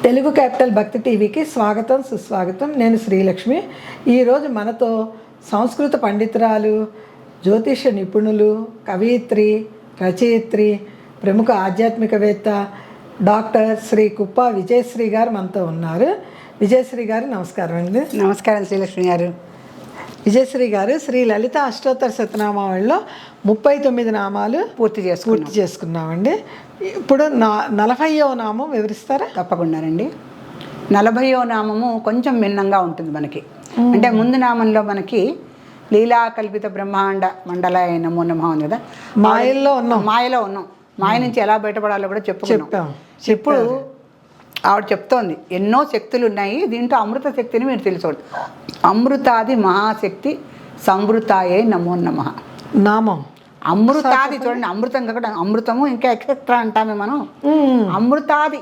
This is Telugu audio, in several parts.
తెలుగు క్యాపిటల్ భక్తి టీవీకి స్వాగతం సుస్వాగతం. నేను శ్రీలక్ష్మి. ఈరోజు మనతో సంస్కృత పండితురాలు, జ్యోతిష నిపుణులు, కవయిత్రి, రచయిత్రి, ప్రముఖ ఆధ్యాత్మికవేత్త డాక్టర్ శ్రీ కుప్ప విజయశ్రీ గారు మనతో ఉన్నారు. విజయశ్రీ గారు నమస్కారం అండి. నమస్కారం శ్రీలక్ష్మి గారు. విజయశ్రీ గారు, శ్రీ లలిత అష్టోత్తర శతనామావళిలో 39 నామాలు పూర్తి చేసుకున్నామండి. ఇప్పుడు 40వ నామం వివరిస్తారా? తప్పకుండానండి. 40వ నామము కొంచెం భిన్నంగా ఉంటుంది మనకి. అంటే ముందు నామంలో మనకి లీలా కల్పిత బ్రహ్మాండ మండలాయ నమో నమః ఉంది కదా. మాయలో ఉన్నాం. మాయ నుంచి ఎలా బయటపడాలో కూడా చెప్పాం. ఇప్పుడు ఆవిడ చెప్తోంది ఎన్నో శక్తులు ఉన్నాయి, దీంట్లో అమృత శక్తిని మీరు తెలుసుకోండి. అమృతాది మహాశక్తి సంవృతాయే నమో నమః నామం. అమృతాది చూడండి, అమృతం కాకుండా అమృతము ఇంకా ఎక్సెట్రా అంటామే మనం. అమృతాది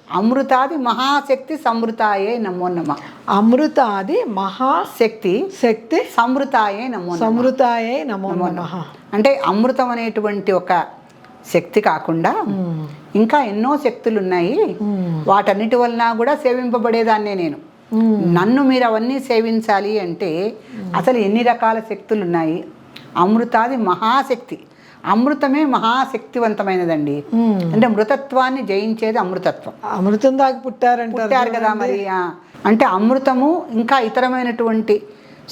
అమృతాది మహాశక్తి సంవృతాయే నమో నమః. అమృతాది మహాశక్తి సంవృతాయే నమో నమః. అంటే అమృతం అనేటువంటి ఒక శక్తి కాకుండా ఇంకా ఎన్నో శక్తులు ఉన్నాయి, వాటన్నిటి వలన కూడా సేవింపబడేదాన్నే నేను. నన్ను మీరు అవన్నీ సేవించాలి అంటే అసలు ఎన్ని రకాల శక్తులు ఉన్నాయి. అమృతాది మహాశక్తి, అమృతమే మహాశక్తివంతమైనదండి. అంటే మృతత్వాన్ని జయించేది అమృతత్వం. అమృతం దాకా పుట్టారు కదా మరి. అంటే అమృతము ఇంకా ఇతరమైనటువంటి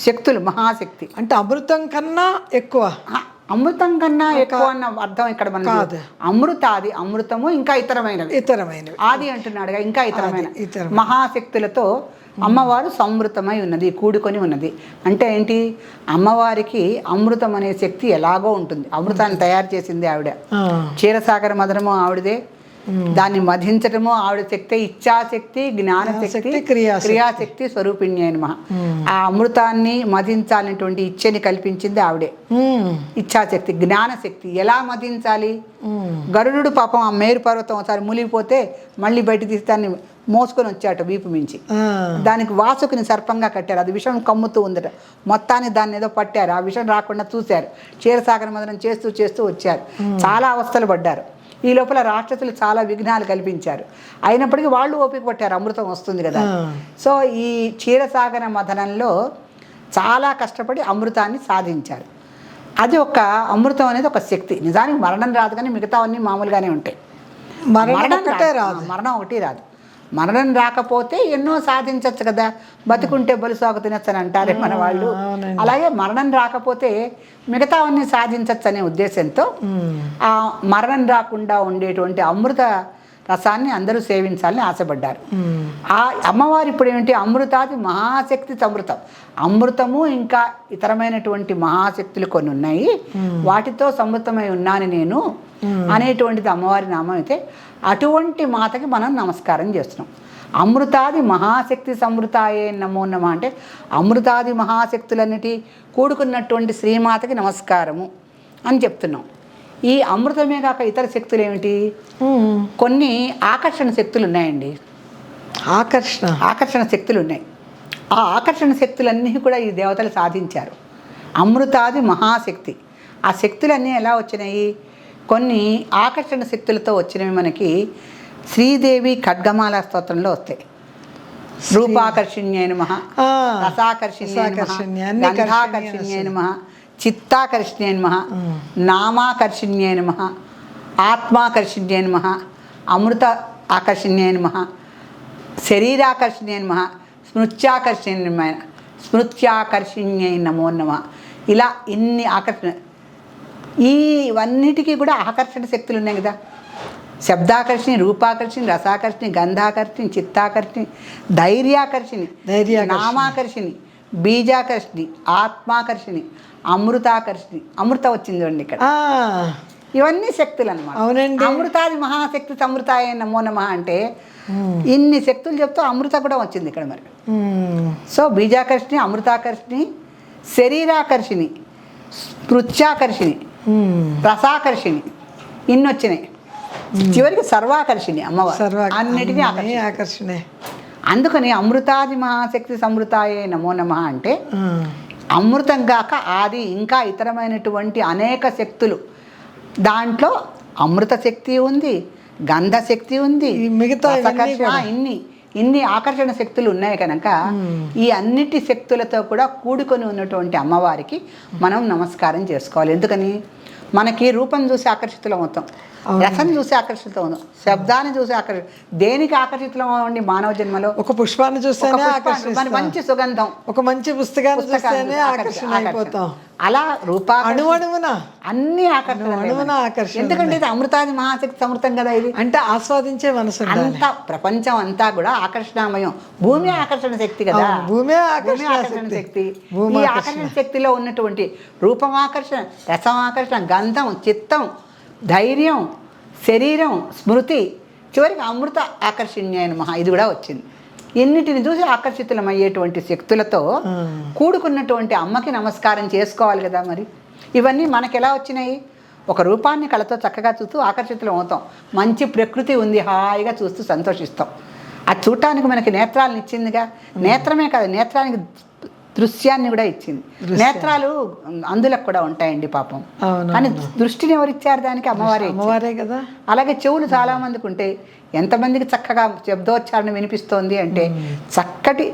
శక్తులు మహాశక్తి. అంటే అమృతం కన్నా ఎక్కువ, అమృతం కన్నా ఎక్కువ అన్న అర్థం ఇక్కడ మన కాదు. అమృతాది, అమృతము ఇంకా ఇతరమైనవి ఆది అంటున్నాడుగా, ఇంకా ఇతరమైన మహాశక్తులతో అమ్మవారు సంవృతమై ఉన్నది, కూడుకొని ఉన్నది. అంటే ఏంటి, అమ్మవారికి అమృతం అనే శక్తి ఎలాగో ఉంటుంది. అమృతాన్ని తయారు చేసింది ఆవిడ. క్షీరసాగర మదనము ఆవిడదే, దాన్ని మధించటము ఆవిడ శక్తి. ఇచ్ఛాశక్తి, జ్ఞానశక్తి, క్రియాశక్తి స్వరూపిణి అయిన మహా. ఆ అమృతాన్ని మధించాలనేటువంటి ఇచ్చని కల్పించింది ఆవిడే. ఇచ్ఛాశక్తి, జ్ఞానశక్తి. ఎలా మధించాలి? గరుడు పాపం ఆ మేరు పర్వతం ఒకసారి మునిగిపోతే మళ్ళీ బయట తీసి దాన్ని మోసుకొని వచ్చాట వీపు మించి. దానికి వాసుకుని సర్పంగా కట్టారు, అది విషం కమ్ముతూ ఉందట. మొత్తాన్ని దాన్ని ఏదో పట్టారు, ఆ విషం రాకుండా చూశారు. క్షీరసాగర మదనం చేస్తూ వచ్చారు. చాలా అవస్థలు పడ్డారు. ఈ లోపల రాక్షసులు చాలా విఘ్నాలు కల్పించారు. అయినప్పటికీ వాళ్ళు ఓపిక పట్టారు, అమృతం వస్తుంది కదా. సో ఈ క్షీరసాగర మథనంలో చాలా కష్టపడి అమృతాన్ని సాధించారు. అది ఒక అమృతం అనేది ఒక శక్తి. నిజానికి మరణం రాదు, కానీ మిగతావన్నీ మామూలుగానే ఉంటాయి. మరణం ఒకటి రాదు. మరణం రాకపోతే ఎన్నో సాధించవచ్చు కదా. బతుకుంటే బలుసాగు తినచ్చని అంటారే మన వాళ్ళు. అలాగే మరణం రాకపోతే మిగతావన్నీ సాధించవచ్చు అనే ఉద్దేశంతో ఆ మరణం రాకుండా ఉండేటువంటి అమృత రసాన్ని అందరూ సేవించాలని ఆశపడ్డారు. ఆ అమ్మవారు ఇప్పుడు ఏమిటి, అమృతాది మహాశక్తి సమృతం. అమృతము ఇంకా ఇతరమైనటువంటి మహాశక్తులు కొన్ని ఉన్నాయి, వాటితో సమృతమై ఉన్నాను నేను అనేటువంటిది అమ్మవారి నామం. అయితే అటువంటి మాతకి మనం నమస్కారం చేస్తున్నాం. అమృతాది మహాశక్తి సంవృతాయే నమో నమః. అంటే అమృతాది మహాశక్తులన్నిటి కూడుకున్నటువంటి శ్రీమాతకి నమస్కారము అని చెప్తున్నాం. ఈ అమృతమే కాక ఇతర శక్తులు ఏమిటి, కొన్ని ఆకర్షణ శక్తులు ఉన్నాయండి. ఆకర్షణ శక్తులు ఉన్నాయి. ఆ ఆకర్షణ శక్తులన్నీ కూడా ఈ దేవతలు సాధించారు. అమృతాది మహాశక్తి. ఆ శక్తులన్నీ ఎలా వచ్చినాయి, కొన్ని ఆకర్షణ శక్తులతో వచ్చినవి మనకి శ్రీదేవి ఖడ్గమాల స్తోత్రంలో వస్తాయి. రూపాకర్షణ్యై నమః, రసాకర్షణ్యై నమః, గంధాకర్షణ్యై నమః, చిత్తాకర్షణ్యై నమః, నామాకర్షణ్యై నమః, ఆత్మాకర్షణ్యై నమః, అమృత ఆకర్షణ్యై నమః, శరీరాకర్షణ్యై నమః, స్మృత్యాకర్షణ్యై నమో నమః. ఇలా ఇన్ని ఆకర్షణ, ఇవన్నిటికీ కూడా ఆకర్షణ శక్తులు ఉన్నాయి కదా. శబ్దాకర్షణి, రూపాకర్షణి, రసాకర్షణి, గంధాకర్షణి, చిత్తాకర్షణి, ధైర్యాకర్షణి, నామాకర్షణి, బీజాకర్షణి, ఆత్మాకర్షణి, అమృతాకర్షణి. అమృత వచ్చింది అండి ఇక్కడ. ఇవన్నీ శక్తులు అన్నమాట. అవునండి. అమృతాది మహాశక్తి సమృతాయ నమో నమః అంటే ఇన్ని శక్తులు చెప్తూ అమృత కూడా వచ్చింది ఇక్కడ మరి. సో బీజాకర్షణి, అమృతాకర్షణి, శరీరాకర్షణి, స్మృత్యాకర్షణి, రసాకర్షిణి, ఇన్ని వచ్చినాయి. చివరికి సర్వాకర్షిణి అమ్మవారు, అన్నిటినీ ఆకర్షణ. అందుకని అమృతాది మహాశక్తి సమృతాయే నమో నమః అంటే అమృతం కాక ఆది ఇంకా ఇతరమైనటువంటి అనేక శక్తులు. దాంట్లో అమృత శక్తి ఉంది, గంధ శక్తి ఉంది, ఈ మిగతా ఇన్ని ఆకర్షణ శక్తులు ఉన్నాయి కనుక ఈ అన్నిటి శక్తులతో కూడా కూడుకొని ఉన్నటువంటి అమ్మవారికి మనం నమస్కారం చేసుకోవాలి. ఎందుకని మనకి రూపం చూసి ఆకర్షితులం అవుతాం, రసం చూసి ఆకర్షితం అవుతాం, శబ్దాన్ని చూసి దేనికి ఆకర్షితులం అవ్వండి మానవ జన్మలో? ఒక పుష్పాన్ని చూస్తేనే మంచి సుగంధం, ఒక మంచి పుస్తకాన్ని చూస్తేనే ఆకర్షణ అయిపోతాం. అలా రూపా అణువణువున అన్ని ఆకర్షణ. ఎందుకంటే ఇది అమృతాది మహాశక్తి సమృతం కదా. ఇది అంటే ఆస్వాదించే మనసు. అంతా ప్రపంచం అంతా కూడా ఆకర్షణమయం. భూమి ఆకర్షణ శక్తి కదా, భూమి ఆకర్షణ శక్తి. ఈ ఆకర్షణ శక్తిలో ఉన్నటువంటి రూపం ఆకర్షణ, రసం ఆకర్షణ, గంధం, చిత్తం, ధైర్యం, శరీరం, స్మృతి, చివరికి అమృత ఆకర్షణ్యాయ మహా ఇది కూడా వచ్చింది. ఎన్నిటిని చూసి ఆకర్షితులమయ్యేటువంటి శక్తులతో కూడుకున్నటువంటి అమ్మకి నమస్కారం చేసుకోవాలి కదా. మరి ఇవన్నీ మనకు ఎలా వచ్చినాయి? ఒక రూపాన్ని కళతో చక్కగా చూస్తూ ఆకర్షితులం అవుతాం. మంచి ప్రకృతి ఉంది, హాయిగా చూస్తూ సంతోషిస్తాం. అది చూడటానికి మనకి నేత్రాలను ఇచ్చిందిగా. నేత్రమే కాదు, నేత్రానికి దృశ్యాన్ని కూడా ఇచ్చింది. నేత్రాలు అందులకు కూడా ఉంటాయండి పాపం, కానీ దృష్టిని ఎవరిచ్చారు దానికి? అమ్మవారే కదా. అలాగే చెవులు చాలా మందికి ఉంటాయి. ఎంతమందికి చక్కగా శబ్దోచ్చారణ వినిపిస్తోంది అంటే చక్కటి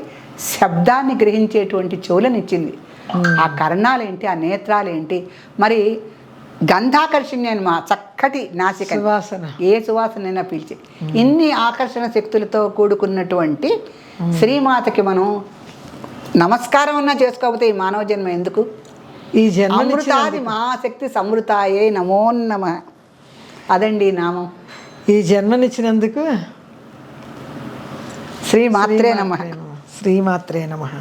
శబ్దాన్ని గ్రహించేటువంటి చెవులను ఇచ్చింది. ఆ కర్ణాలేంటి, ఆ నేత్రాలేంటి, మరి గంధాకర్షణ్యాన్ని మా చక్కటి నాసిక, ఏ సువాసనైనా పీల్చి ఇన్ని ఆకర్షణ శక్తులతో కూడుకున్నటువంటి శ్రీమాతకి మనం నమస్కారం అన్నా చేసుకోకపోతే ఈ మానవ జన్మ ఎందుకు? ఈ జన్మ అమృతాది మహాశక్తి సమృతాయే నమో నమః, అదండి నామం. ఈ జన్మనిచ్చినందుకు శ్రీమాత్రే నమః. శ్రీమాత్రే నమః.